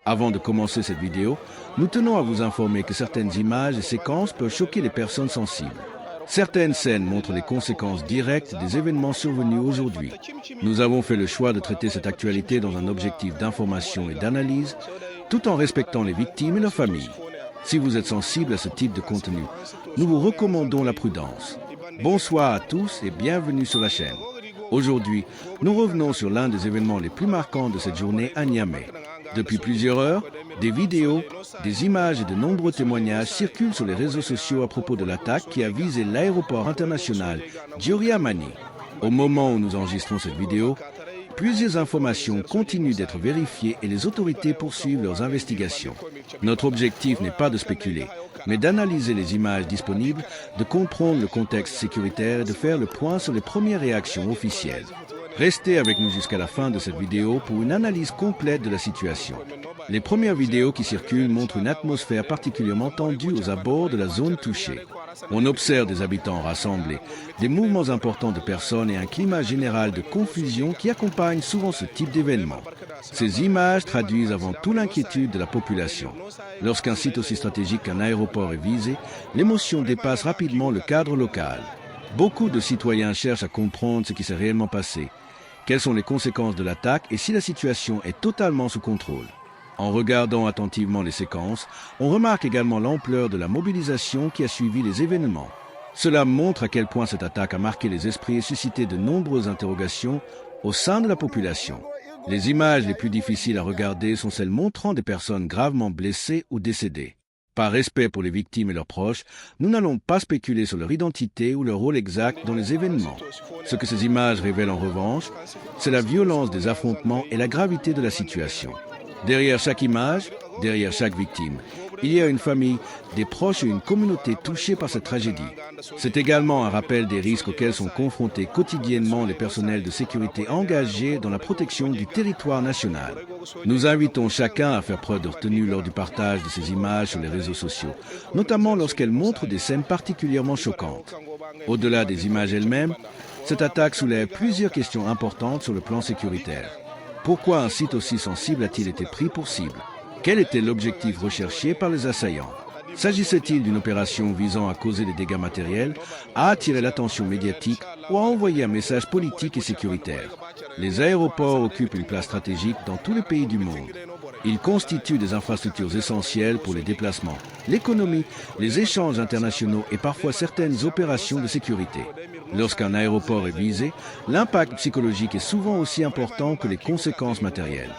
Avant de commencer cette vidéo, nous tenons à vous informer que certaines images et séquences peuvent choquer les personnes sensibles. Certaines scènes montrent les conséquences directes des événements survenus aujourd'hui. Nous avons fait le choix de traiter cette actualité dans un objectif d'information et d'analyse, tout en respectant les victimes et leurs familles. Si vous êtes sensible à ce type de contenu, nous vous recommandons la prudence. Bonsoir à tous et bienvenue sur la chaîne. Aujourd'hui, nous revenons sur l'un des événements les plus marquants de cette journée à Niamey. Depuis plusieurs heures, des vidéos, des images et de nombreux témoignages circulent sur les réseaux sociaux à propos de l'attaque qui a visé l'aéroport international Diori Hamani. Au moment où nous enregistrons cette vidéo, plusieurs informations continuent d'être vérifiées et les autorités poursuivent leurs investigations. Notre objectif n'est pas de spéculer, mais d'analyser les images disponibles, de comprendre le contexte sécuritaire et de faire le point sur les premières réactions officielles. Restez avec nous jusqu'à la fin de cette vidéo pour une analyse complète de la situation. Les premières vidéos qui circulent montrent une atmosphère particulièrement tendue aux abords de la zone touchée. On observe des habitants rassemblés, des mouvements importants de personnes et un climat général de confusion qui accompagne souvent ce type d'événement. Ces images traduisent avant tout l'inquiétude de la population. Lorsqu'un site aussi stratégique qu'un aéroport est visé, l'émotion dépasse rapidement le cadre local. Beaucoup de citoyens cherchent à comprendre ce qui s'est réellement passé. Quelles sont les conséquences de l'attaque et si la situation est totalement sous contrôle. En regardant attentivement les séquences, on remarque également l'ampleur de la mobilisation qui a suivi les événements. Cela montre à quel point cette attaque a marqué les esprits et suscité de nombreuses interrogations au sein de la population. Les images les plus difficiles à regarder sont celles montrant des personnes gravement blessées ou décédées. Par respect pour les victimes et leurs proches, nous n'allons pas spéculer sur leur identité ou leur rôle exact dans les événements. Ce que ces images révèlent en revanche, c'est la violence des affrontements et la gravité de la situation. Derrière chaque image, derrière chaque victime, il y a une famille, des proches et une communauté touchée par cette tragédie. C'est également un rappel des risques auxquels sont confrontés quotidiennement les personnels de sécurité engagés dans la protection du territoire national. Nous invitons chacun à faire preuve de retenue lors du partage de ces images sur les réseaux sociaux, notamment lorsqu'elles montrent des scènes particulièrement choquantes. Au-delà des images elles-mêmes, cette attaque soulève plusieurs questions importantes sur le plan sécuritaire. Pourquoi un site aussi sensible a-t-il été pris pour cible? Quel était l'objectif recherché par les assaillants? S'agissait-il d'une opération visant à causer des dégâts matériels, à attirer l'attention médiatique ou à envoyer un message politique et sécuritaire? Les aéroports occupent une place stratégique dans tous les pays du monde. Ils constituent des infrastructures essentielles pour les déplacements, l'économie, les échanges internationaux et parfois certaines opérations de sécurité. Lorsqu'un aéroport est visé, l'impact psychologique est souvent aussi important que les conséquences matérielles.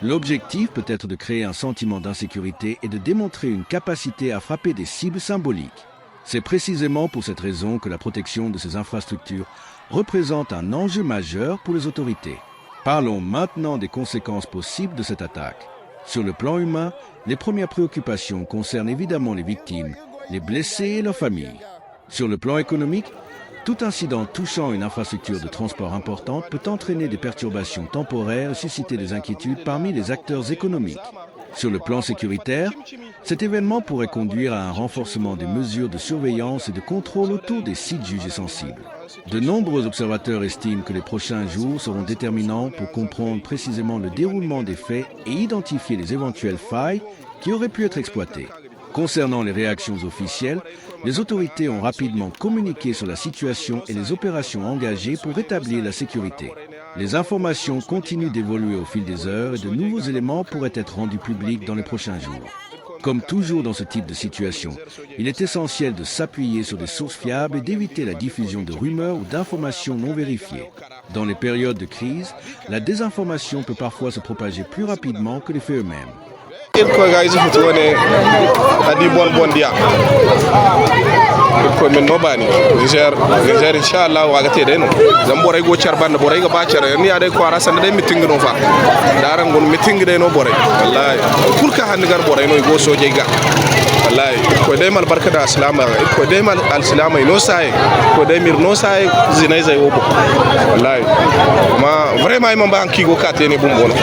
L'objectif peut être de créer un sentiment d'insécurité et de démontrer une capacité à frapper des cibles symboliques. C'est précisément pour cette raison que la protection de ces infrastructures représente un enjeu majeur pour les autorités. Parlons maintenant des conséquences possibles de cette attaque. Sur le plan humain, les premières préoccupations concernent évidemment les victimes, les blessés et leurs familles. Sur le plan économique, tout incident touchant une infrastructure de transport importante peut entraîner des perturbations temporaires et susciter des inquiétudes parmi les acteurs économiques. Sur le plan sécuritaire, cet événement pourrait conduire à un renforcement des mesures de surveillance et de contrôle autour des sites jugés sensibles. De nombreux observateurs estiment que les prochains jours seront déterminants pour comprendre précisément le déroulement des faits et identifier les éventuelles failles qui auraient pu être exploitées. Concernant les réactions officielles, les autorités ont rapidement communiqué sur la situation et les opérations engagées pour rétablir la sécurité. Les informations continuent d'évoluer au fil des heures et de nouveaux éléments pourraient être rendus publics dans les prochains jours. Comme toujours dans ce type de situation, il est essentiel de s'appuyer sur des sources fiables et d'éviter la diffusion de rumeurs ou d'informations non vérifiées. Dans les périodes de crise, la désinformation peut parfois se propager plus rapidement que les faits eux-mêmes. Ko ga izu fito ne adi bon dia ko men no bani Niger inshallah wa gate de no zan boray go char band boray ga ba char ni ade ko arasan de meeting no fa daran gon meeting de no boray wallahi kulka han gar boray no go soje ga wallahi ko de mal barka da islama ko de mal al islama no sai ko de mir no sai zinai zai obo wallahi ma vraiment imam ba an ki go kate ne bumbono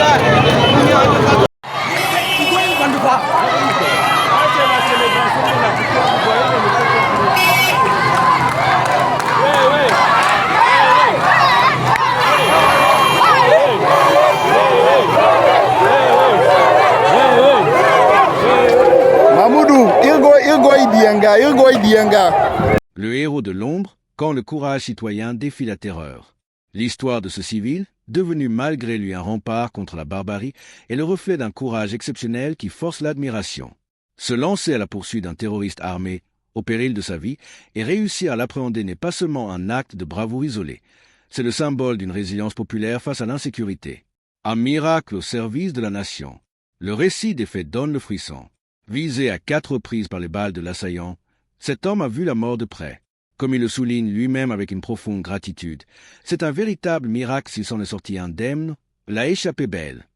Hey! Le héros de l'ombre, quand le courage citoyen défie la terreur. L'histoire de ce civil, devenu malgré lui un rempart contre la barbarie, est le reflet d'un courage exceptionnel qui force l'admiration. Se lancer à la poursuite d'un terroriste armé, au péril de sa vie, et réussir à l'appréhender n'est pas seulement un acte de bravoure isolé, c'est le symbole d'une résilience populaire face à l'insécurité. Un miracle au service de la nation. Le récit des faits donne le frisson. Visé à 4 reprises par les balles de l'assaillant, cet homme a vu la mort de près. Comme il le souligne lui-même avec une profonde gratitude, c'est un véritable miracle s'il s'en est sorti indemne, l'a échappé belle.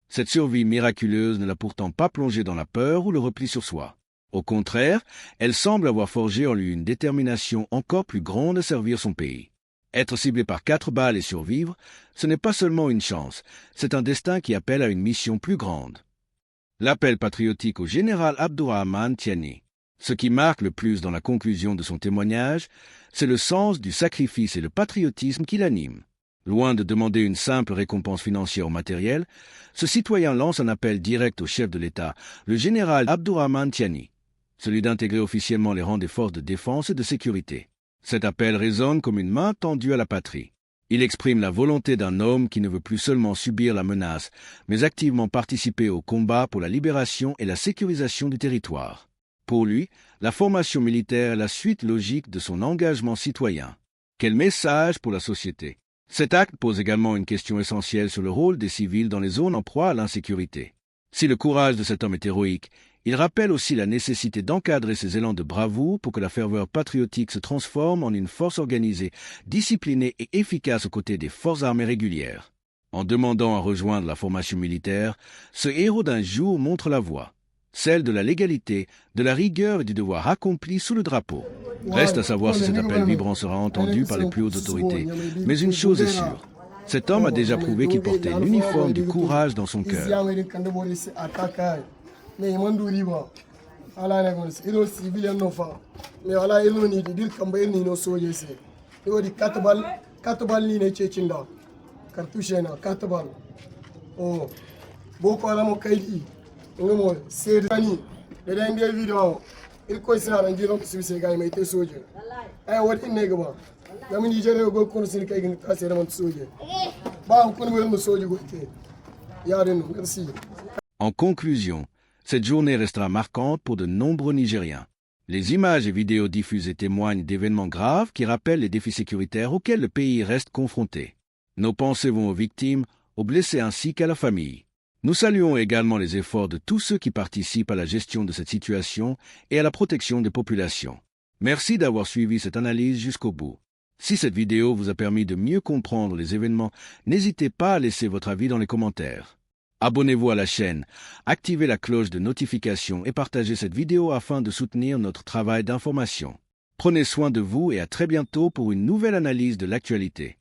Cette survie miraculeuse ne l'a pourtant pas plongé dans la peur ou le repli sur soi. Au contraire, elle semble avoir forgé en lui une détermination encore plus grande à servir son pays. Être ciblé par 4 balles et survivre, ce n'est pas seulement une chance, c'est un destin qui appelle à une mission plus grande. L'appel patriotique au général Abdourahmane Tiani. Ce qui marque le plus dans la conclusion de son témoignage, c'est le sens du sacrifice et le patriotisme qui l'anime. Loin de demander une simple récompense financière ou matérielle, ce citoyen lance un appel direct au chef de l'État, le général Abdourahmane Tiani, celui d'intégrer officiellement les rangs des forces de défense et de sécurité. Cet appel résonne comme une main tendue à la patrie. Il exprime la volonté d'un homme qui ne veut plus seulement subir la menace, mais activement participer au combat pour la libération et la sécurisation du territoire. Pour lui, la formation militaire est la suite logique de son engagement citoyen. Quel message pour la société! Cet acte pose également une question essentielle sur le rôle des civils dans les zones en proie à l'insécurité. Si le courage de cet homme est héroïque, il rappelle aussi la nécessité d'encadrer ces élans de bravoure pour que la ferveur patriotique se transforme en une force organisée, disciplinée et efficace aux côtés des forces armées régulières. En demandant à rejoindre la formation militaire, ce héros d'un jour montre la voie, celle de la légalité, de la rigueur et du devoir accompli sous le drapeau. Reste à savoir si cet appel vibrant sera entendu par les plus hautes autorités, mais une chose est sûre, cet homme a déjà prouvé qu'il portait l'uniforme du courage dans son cœur. En conclusion, cette journée restera marquante pour de nombreux Nigériens. Les images et vidéos diffusées témoignent d'événements graves qui rappellent les défis sécuritaires auxquels le pays reste confronté. Nos pensées vont aux victimes, aux blessés ainsi qu'à la famille. Nous saluons également les efforts de tous ceux qui participent à la gestion de cette situation et à la protection des populations. Merci d'avoir suivi cette analyse jusqu'au bout. Si cette vidéo vous a permis de mieux comprendre les événements, n'hésitez pas à laisser votre avis dans les commentaires. Abonnez-vous à la chaîne, activez la cloche de notification et partagez cette vidéo afin de soutenir notre travail d'information. Prenez soin de vous et à très bientôt pour une nouvelle analyse de l'actualité.